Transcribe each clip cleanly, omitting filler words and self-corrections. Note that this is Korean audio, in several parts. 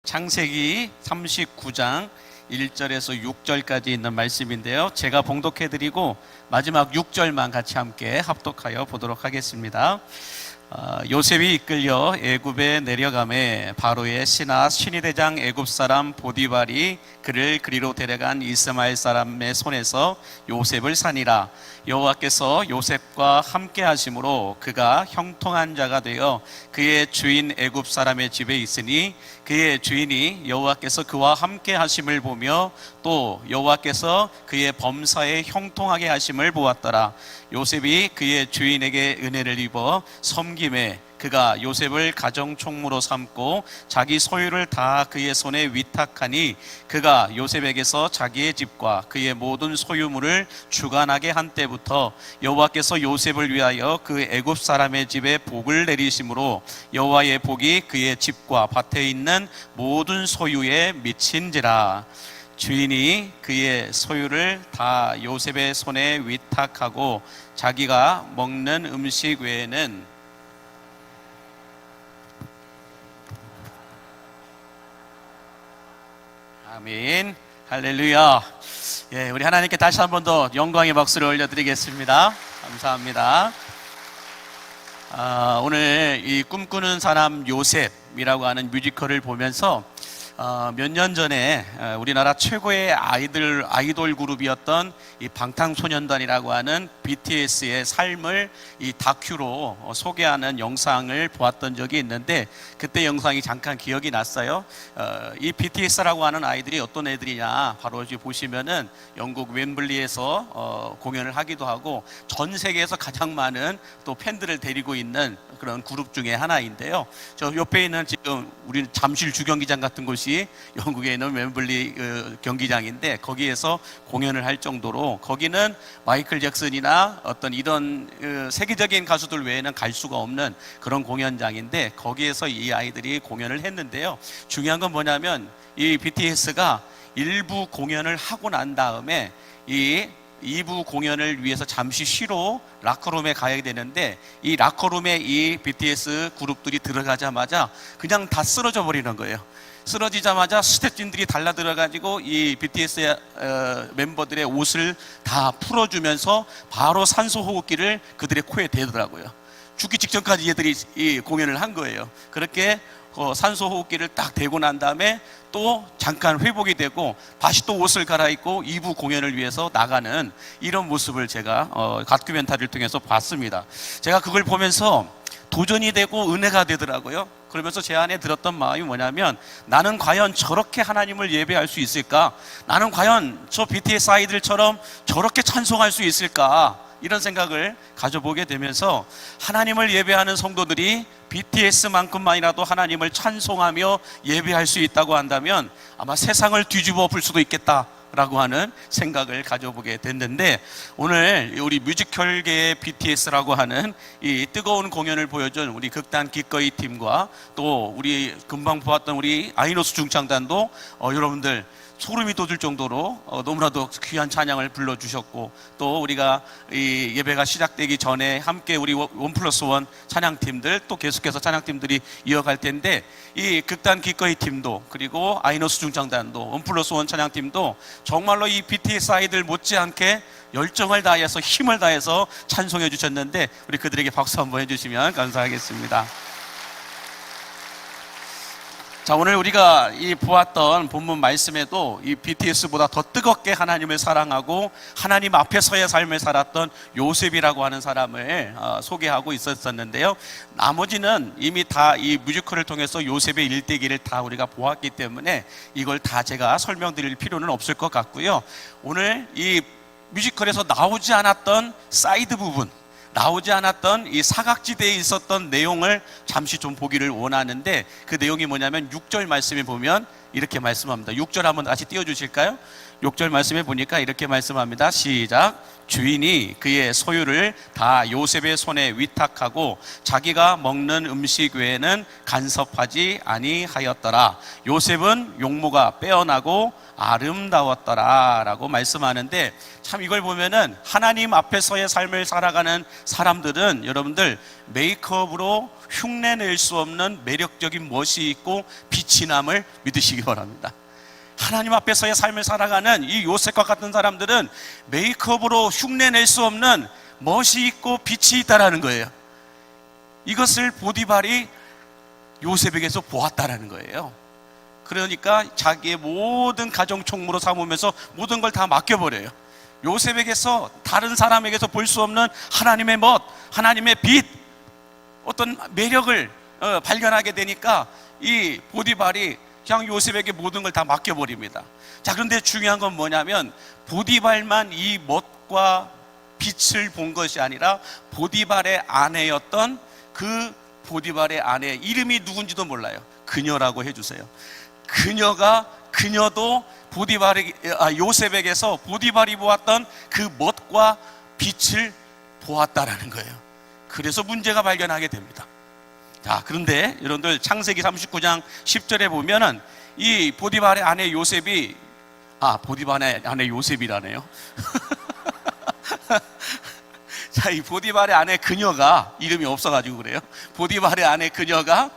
창세기 39장 1절에서 6절까지 있는 말씀인데요. 제가 봉독해드리고 마지막 6절만 같이 함께 합독하여 보도록 하겠습니다. 요셉이 이끌려 애굽에 내려가매 바로의 신하 신의대장 애굽 사람 보디발이 그를 그리로 데려간 이스마엘 사람의 손에서 요셉을 산이라. 여호와께서 요셉과 함께 하심으로 그가 형통한 자가 되어 그의 주인 애굽 사람의 집에 있으니 그의 주인이 여호와께서 그와 함께 하심을 보며 또 여호와께서 그의 범사에 형통하게 하심을 보았더라. 요셉이 그의 주인에게 은혜를 입어 섬김에 그가 요셉을 가정총무로 삼고 자기 소유를 다 그의 손에 위탁하니 그가 요셉에게서 자기의 집과 그의 모든 소유물을 주관하게 한 때부터 여호와께서 요셉을 위하여 그 애굽 사람의 집에 복을 내리심으로 여호와의 복이 그의 집과 밭에 있는 모든 소유에 미친지라. 주인이 그의 소유를 다 요셉의 손에 위탁하고 자기가 먹는 음식 외에는 아멘, 할렐루야. 예, 우리 하나님께 다시 한 번 더 영광의 박수를 올려드리겠습니다. 감사합니다. 오늘 이 꿈꾸는 사람 요셉이라고 하는 뮤지컬을 보면서 몇 년 전에 우리나라 최고의 아이돌 그룹이었던 이 방탄소년단이라고 하는 BTS의 삶을 이 다큐로 소개하는 영상을 보았던 적이 있는데 그때 영상이 잠깐 기억이 났어요. 이 BTS라고 하는 아이들이 어떤 애들이냐, 바로 여기 보시면은 영국 웸블리에서 공연을 하기도 하고 전 세계에서 가장 많은 또 팬들을 데리고 있는 그런 그룹 중에 하나인데요. 저 옆에 있는 지금 우리는 잠실 주경기장 같은 곳이 영국에 있는 웸블리 경기장인데 거기에서 공연을 할 정도로 거기는 마이클 잭슨이나 어떤 이런 세계적인 가수들 외에는 갈 수가 없는 그런 공연장인데 거기에서 이 아이들이 공연을 했는데요. 중요한 건 뭐냐면 이 BTS가 1부 공연을 하고 난 다음에 이 2부 공연을 위해서 잠시 쉬러 라커룸에 가야 되는데 이 라커룸에 이 BTS 그룹들이 들어가자마자 그냥 다 쓰러져 버리는 거예요. 쓰러지자마자 스태프진들이 달라들어가지고 이 BTS 멤버들의 옷을 다 풀어주면서 바로 산소호흡기를 그들의 코에 대더라고요. 죽기 직전까지 얘들이 이 공연을 한 거예요. 그렇게 산소호흡기를 딱 대고 난 다음에 또 잠깐 회복이 되고 다시 또 옷을 갈아입고 2부 공연을 위해서 나가는 이런 모습을 제가 다큐멘터리를 통해서 봤습니다. 제가 그걸 보면서 도전이 되고 은혜가 되더라고요. 그러면서 제 안에 들었던 마음이 뭐냐면 나는 과연 저렇게 하나님을 예배할 수 있을까? 나는 과연 저 BTS 아이들처럼 저렇게 찬송할 수 있을까? 이런 생각을 가져보게 되면서 하나님을 예배하는 성도들이 BTS만큼만이라도 하나님을 찬송하며 예배할 수 있다고 한다면 아마 세상을 뒤집어 볼 수도 있겠다 라고 하는 생각을 가져보게 됐는데 오늘 우리 뮤지컬계의 BTS라고 하는 이 뜨거운 공연을 보여준 우리 극단 기꺼이 팀과 또 우리 금방 보았던 우리 아이노스 중창단도 여러분들 소름이 돋을 정도로 너무나도 귀한 찬양을 불러주셨고 또 우리가 이 예배가 시작되기 전에 함께 우리 1+1 찬양팀들 또 계속해서 찬양팀들이 이어갈 텐데 이 극단 기꺼이 팀도 그리고 아이노스 중창단도 1+1 찬양팀도 정말로 이 BTS 아이들 못지않게 열정을 다해서 힘을 다해서 찬송해 주셨는데 우리 그들에게 박수 한번 해주시면 감사하겠습니다. 자, 오늘 우리가 이 보았던 본문 말씀에도 이 BTS보다 더 뜨겁게 하나님을 사랑하고 하나님 앞에서의 삶을 살았던 요셉이라고 하는 사람을 소개하고 있었는데요. 나머지는 이미 다 이 뮤지컬을 통해서 요셉의 일대기를 다 우리가 보았기 때문에 이걸 다 제가 설명드릴 필요는 없을 것 같고요. 오늘 이 뮤지컬에서 나오지 않았던 사이드 부분, 나오지 않았던 이 사각지대에 있었던 내용을 잠시 좀 보기를 원하는데 그 내용이 뭐냐면 6절 말씀에 보면 이렇게 말씀합니다. 6절 한번 다시 띄워주실까요? 6절 말씀에 보니까 이렇게 말씀합니다. 시작. 주인이 그의 소유를 다 요셉의 손에 위탁하고 자기가 먹는 음식 외에는 간섭하지 아니하였더라. 요셉은 용모가 빼어나고 아름다웠더라 라고 말씀하는데, 참 이걸 보면은 하나님 앞에서의 삶을 살아가는 사람들은 여러분들 메이크업으로 흉내낼 수 없는 매력적인 멋이 있고 빛이 남을 믿으시기 바랍니다. 하나님 앞에서의 삶을 살아가는 이 요셉과 같은 사람들은 메이크업으로 흉내낼 수 없는 멋이 있고 빛이 있다라는 거예요. 이것을 보디발이 요셉에게서 보았다라는 거예요. 그러니까 자기의 모든 가정 총무로 삼으면서 모든 걸 다 맡겨버려요. 요셉에게서, 다른 사람에게서 볼 수 없는 하나님의 멋, 하나님의 빛, 어떤 매력을 발견하게 되니까 이 보디발이 그냥 요셉에게 모든 걸 다 맡겨버립니다. 자, 그런데 중요한 건 뭐냐면 보디발만 이 멋과 빛을 본 것이 아니라 보디발의 아내였던 그 보디발의 아내, 이름이 누군지도 몰라요. 그녀라고 해주세요. 그녀도 요셉에게서 보디발이 보았던 그 멋과 빛을 보았다라는 거예요. 그래서 문제가 발견하게 됩니다. 자, 그런데 여러분들 창세기 39장 10절에 보면은 이 보디발의 아내 요셉이, 보디발의 아내 요셉이라네요. 자, 이 보디발의 아내 그녀가, 이름이 없어가지고 그래요. 보디발의 아내 그녀가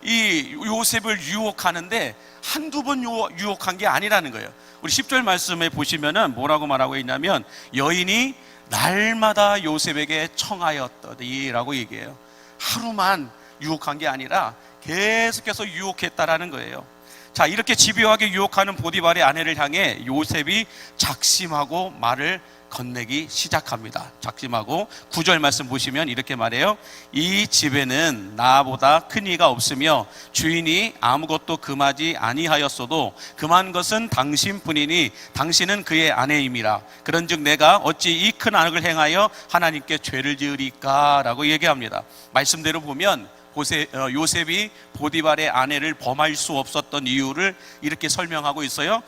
이 요셉을 유혹하는데 한두 번 유혹한 게 아니라는 거예요. 우리 10절 말씀에 보시면은 뭐라고 말하고 있냐면, 여인이 날마다 요셉에게 청하였더니라고 얘기해요. 하루만 유혹한 게 아니라 계속해서 유혹했다라는 거예요. 자, 이렇게 집요하게 유혹하는 보디발의 아내를 향해 요셉이 작심하고 말을 건네기 시작합니다. 작심하고 9절 말씀 보시면 이렇게 말해요. 이 집에는 나보다 큰 이가 없으며 주인이 아무것도 금하지 아니하였어도 금한 것은 당신뿐이니 당신은 그의 아내임이라. 그런즉 내가 어찌 이 큰 악을 행하여 하나님께 죄를 지으리까 라고 얘기합니다. 말씀대로 보면 요셉이 보디발의 아내를 범할 수 없었던 이유를 이렇게 설명하고 있어요.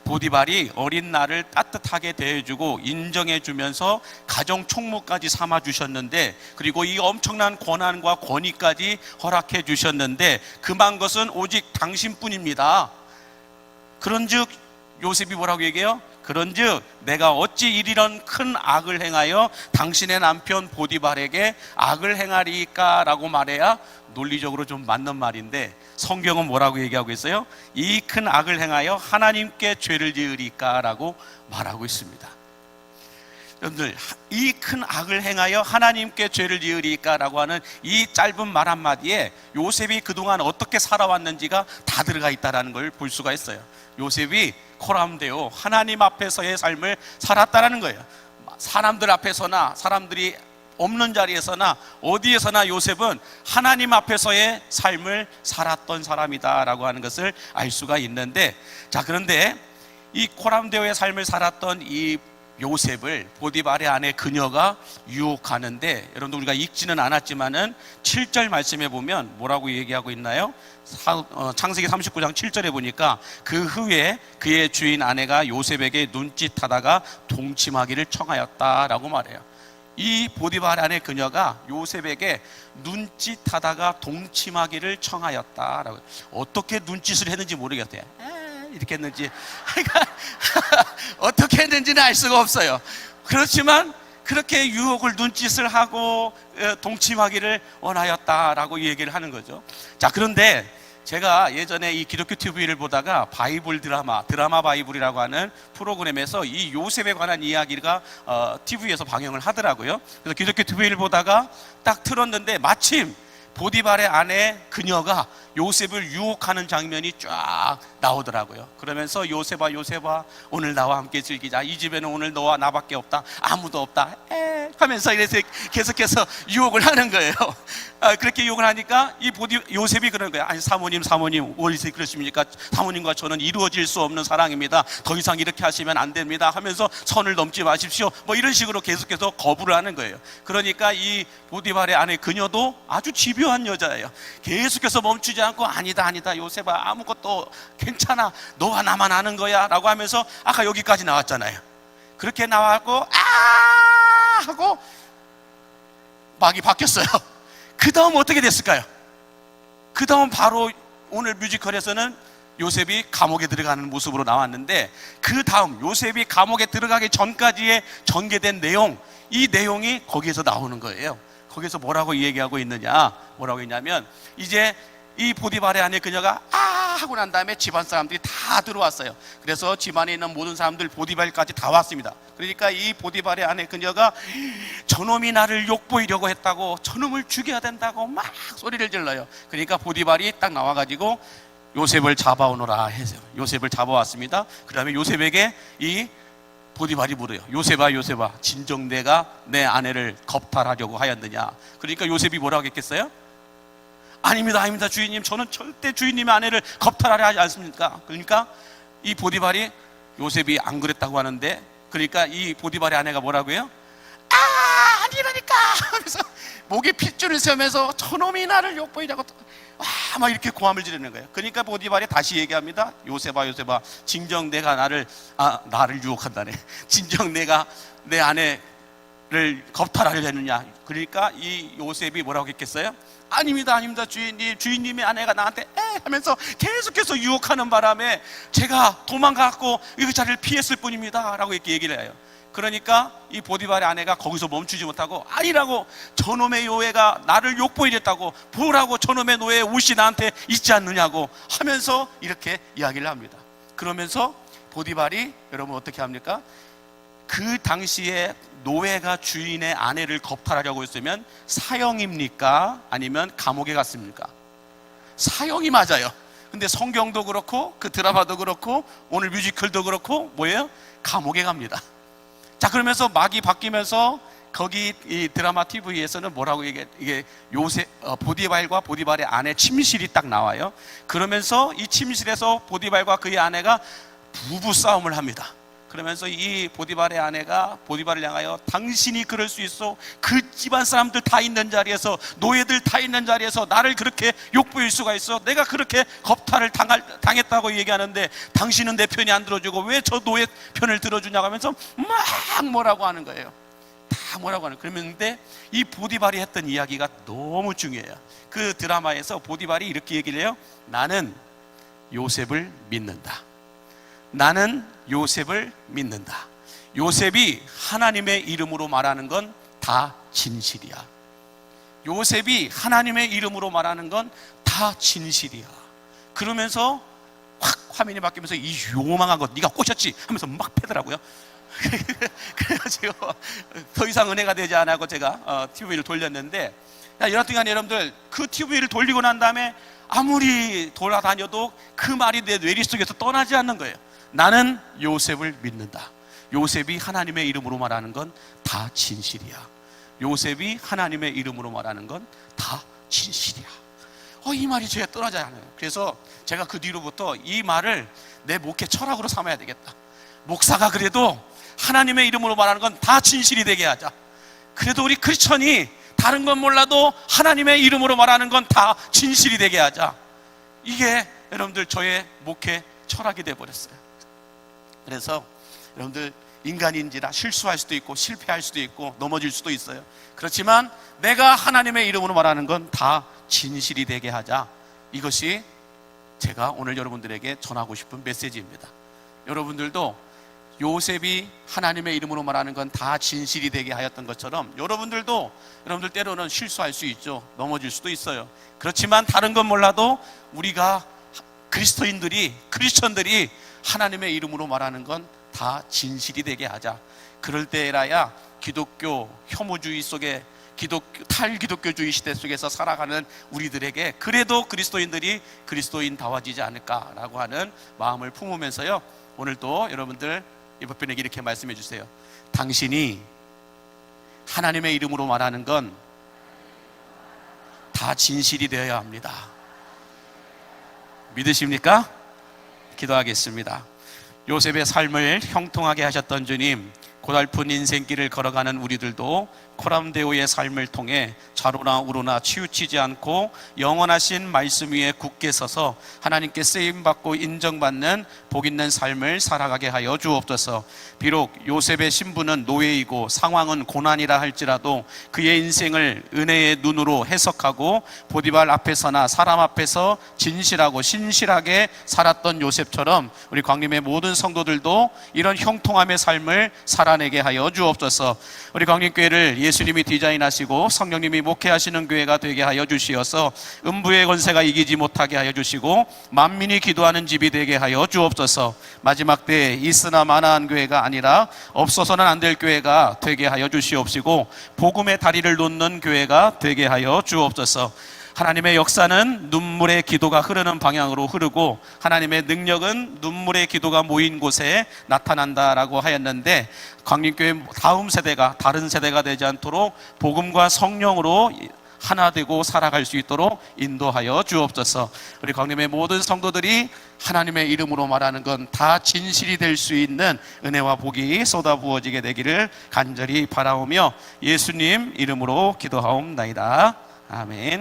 보디발이 어린 나를 따뜻하게 대해주고 인정해주면서 가정 총무까지 삼아주셨는데, 그리고 이 엄청난 권한과 권위까지 허락해 주셨는데 금한 것은 오직 당신뿐입니다. 그런즉 요셉이 뭐라고 얘기해요? 그런즉 내가 어찌 이런 큰 악을 행하여 당신의 남편 보디발에게 악을 행하리까 라고 말해야 논리적으로 좀 맞는 말인데, 성경은 뭐라고 얘기하고 있어요? 이 큰 악을 행하여 하나님께 죄를 지으리까 라고 말하고 있습니다. 여러분들, 이 큰 악을 행하여 하나님께 죄를 지으리까 라고 하는 이 짧은 말 한마디에 요셉이 그동안 어떻게 살아왔는지가 다 들어가 있다는 걸 볼 수가 있어요. 요셉이 코람데오 하나님 앞에서의 삶을 살았다는 거예요. 사람들 앞에서나 사람들이 없는 자리에서나 어디에서나 요셉은 하나님 앞에서의 삶을 살았던 사람이다라고 하는 것을 알 수가 있는데, 자, 그런데 이 코람데오의 삶을 살았던 이 요셉을 보디발의 아내 그녀가 유혹하는데, 여러분들 우리가 읽지는 않았지만은 7절 말씀에 보면 뭐라고 얘기하고 있나요? 창세기 39장 7절에 보니까 그 후에 그의 주인 아내가 요셉에게 눈짓하다가 동침하기를 청하였다라고 말해요. 이 보디발의 아내 그녀가 요셉에게 눈짓하다가 동침하기를 청하였다라고. 어떻게 눈짓을 했는지 모르겠어요. 이렇게 했는지 어떻게 했는지는 알 수가 없어요. 그렇지만 그렇게 유혹을 눈짓을 하고 동침하기를 원하였다라고 얘기를 하는 거죠. 자, 그런데 제가 예전에 이 기독교 TV를 보다가 바이블 드라마 바이블이라고 하는 프로그램에서 이 요셉에 관한 이야기가 TV에서 방영을 하더라고요. 그래서 기독교 TV를 보다가 딱 틀었는데 마침 보디발의 아내 그녀가 요셉을 유혹하는 장면이 쫙 나오더라고요. 그러면서 요셉아 오늘 나와 함께 즐기자. 이 집에는 오늘 너와 나밖에 없다. 아무도 없다. 하면서 이래서 계속해서 유혹을 하는 거예요. 그렇게 유혹을 하니까 요셉이 그러는 거예요. 아니 사모님 어디서 그러십니까? 사모님과 저는 이루어질 수 없는 사랑입니다. 더 이상 이렇게 하시면 안 됩니다. 하면서 선을 넘지 마십시오. 뭐 이런 식으로 계속해서 거부를 하는 거예요. 그러니까 이 보디발의 아내 그녀도 아주 집요한 여자예요. 계속해서 멈추지 않고 아니다 아니다 요셉아 아무것도 괜찮아 너와 나만 아는 거야 라고 하면서 아까 여기까지 나왔잖아요. 그렇게 나왔고 아 하고 막이 바뀌었어요. 그 다음 어떻게 됐을까요? 그 다음 바로 오늘 뮤지컬에서는 요셉이 감옥에 들어가는 모습으로 나왔는데, 그 다음 요셉이 감옥에 들어가기 전까지의 전개된 내용, 이 내용이 거기에서 나오는 거예요. 거기서 뭐라고 얘기하고 있느냐, 뭐라고 했냐면 이제 이 보디발의 아내 그녀가 아 하고 난 다음에 집안 사람들이 다 들어왔어요. 그래서 집안에 있는 모든 사람들 보디발까지 다 왔습니다. 그러니까 이 보디발의 아내 그녀가 저놈이 나를 욕보이려고 했다고, 저놈을 죽여야 된다고 막 소리를 질러요. 그러니까 보디발이 딱 나와가지고 요셉을 잡아오너라 해서 요셉을 잡아왔습니다. 그 다음에 요셉에게 이 보디발이 물어요. 요셉아 요셉아 진정 내가 내 아내를 겁탈하려고 하였느냐. 그러니까 요셉이 뭐라고 했겠어요? 아닙니다 아닙니다 주인님, 저는 절대 주인님의 아내를 겁탈하려 하지 않습니까? 그러니까 이 보디발이 요셉이 안 그랬다고 하는데, 그러니까 이 보디발의 아내가 뭐라고 해요? 아 아니라니까 하면서 목에 핏줄을 세우면서 저놈이 나를 욕보이려고 막 이렇게 고함을 지르는 거예요. 그러니까 보디발이 다시 얘기합니다. 요셉아 요셉아 진정 내가 나를 유혹한다네. 진정 내가 내 아내를 겁탈하려 했느냐. 그러니까 이 요셉이 뭐라고 했겠어요? 아닙니다 아닙니다 주인님, 주인님의 아내가 나한테 하면서 계속해서 유혹하는 바람에 제가 도망가고 이 자리를 피했을 뿐입니다 라고 이렇게 얘기를 해요. 그러니까 이 보디발의 아내가 거기서 멈추지 못하고 아니라고, 저놈의 노예가 나를 욕보이랬다고, 보라고 저놈의 노예의 옷이 나한테 있지 않느냐고 하면서 이렇게 이야기를 합니다. 그러면서 보디발이 여러분 어떻게 합니까? 그 당시에 노예가 주인의 아내를 겁탈하려고 했으면 사형입니까? 아니면 감옥에 갔습니까? 사형이 맞아요. 근데 성경도 그렇고 그 드라마도 그렇고 오늘 뮤지컬도 그렇고 뭐예요? 감옥에 갑니다. 자, 그러면서 막이 바뀌면서 거기 이 드라마 TV에서는 뭐라고 이게 요셉 보디발과 보디발의 아내 침실이 딱 나와요. 그러면서 이 침실에서 보디발과 그의 아내가 부부 싸움을 합니다. 그러면서 이 보디발의 아내가 보디발을 향하여 당신이 그럴 수 있어? 그 집안 사람들 다 있는 자리에서, 노예들 다 있는 자리에서 나를 그렇게 욕보일 수가 있어? 내가 그렇게 겁탈을 당했다고 얘기하는데 당신은 내 편이 안 들어주고 왜 저 노예 편을 들어주냐고 하면서 막 뭐라고 하는 거예요. 다 뭐라고 하는. 그런데 이 보디발이 했던 이야기가 너무 중요해요. 그 드라마에서 보디발이 이렇게 얘기를 해요. 나는 요셉을 믿는다. 나는 요셉을 믿는다. 요셉이 하나님의 이름으로 말하는 건 다 진실이야. 요셉이 하나님의 이름으로 말하는 건 다 진실이야. 그러면서 확 화면이 바뀌면서 이 요망한 것 네가 꼬셨지 하면서 막 패더라고요. 그래가지고 더 이상 은혜가 되지 않고 제가 TV를 돌렸는데, 여하튼간 여러분들 그 TV를 돌리고 난 다음에 아무리 돌아다녀도 그 말이 내 뇌리 속에서 떠나지 않는 거예요. 나는 요셉을 믿는다. 요셉이 하나님의 이름으로 말하는 건 다 진실이야. 요셉이 하나님의 이름으로 말하는 건 다 진실이야. 이 말이 제가 떠나지 않아요. 그래서 제가 그 뒤로부터 이 말을 내 목회 철학으로 삼아야 되겠다. 목사가 그래도 하나님의 이름으로 말하는 건 다 진실이 되게 하자. 그래도 우리 크리스천이 다른 건 몰라도 하나님의 이름으로 말하는 건 다 진실이 되게 하자. 이게 여러분들 저의 목회 철학이 되어버렸어요. 그래서 여러분들 인간인지라 실수할 수도 있고 실패할 수도 있고 넘어질 수도 있어요. 그렇지만 내가 하나님의 이름으로 말하는 건 다 진실이 되게 하자. 이것이 제가 오늘 여러분들에게 전하고 싶은 메시지입니다. 여러분들도 요셉이 하나님의 이름으로 말하는 건 다 진실이 되게 하였던 것처럼 여러분들 때로는 실수할 수 있죠. 넘어질 수도 있어요. 그렇지만 다른 건 몰라도 우리가 크리스천들이 하나님의 이름으로 말하는 건 다 진실이 되게 하자. 그럴 때라야 기독교 혐오주의 속에 탈기독교주의 시대 속에서 살아가는 우리들에게 그래도 그리스도인들이 그리스도인다워지지 않을까라고 하는 마음을 품으면서요, 오늘 또 여러분들 이번에 이렇게 말씀해 주세요. 당신이 하나님의 이름으로 말하는 건 다 진실이 되어야 합니다. 믿으십니까? 기도하겠습니다. 요셉의 삶을 형통하게 하셨던 주님, 고달픈 인생길을 걸어가는 우리들도 코람데오의 삶을 통해 좌로나 우로나 치우치지 않고 영원하신 말씀 위에 굳게 서서 하나님께 쓰임받고 인정받는 복 있는 삶을 살아가게 하여 주옵소서. 비록 요셉의 신분은 노예이고 상황은 고난이라 할지라도 그의 인생을 은혜의 눈으로 해석하고 보디발 앞에서나 사람 앞에서 진실하고 신실하게 살았던 요셉처럼 우리 광림의 모든 성도들도 이런 형통함의 삶을 살아내게 하여 주옵소서. 우리 광림교회를 예수님이 디자인하시고 성령님이 목회하시는 교회가 되게 하여 주시어서 음부의 권세가 이기지 못하게 하여 주시고 만민이 기도하는 집이 되게 하여 주옵소서. 마지막 때에 있으나 마나한 교회가 아니라 없어서는 안 될 교회가 되게 하여 주시옵시고 복음의 다리를 놓는 교회가 되게 하여 주옵소서. 하나님의 역사는 눈물의 기도가 흐르는 방향으로 흐르고 하나님의 능력은 눈물의 기도가 모인 곳에 나타난다라고 하였는데, 광림교회 다음 세대가 다른 세대가 되지 않도록 복음과 성령으로 하나 되고 살아갈 수 있도록 인도하여 주옵소서. 우리 광림의 모든 성도들이 하나님의 이름으로 말하는 건 다 진실이 될 수 있는 은혜와 복이 쏟아 부어지게 되기를 간절히 바라오며 예수님 이름으로 기도하옵나이다. 아멘.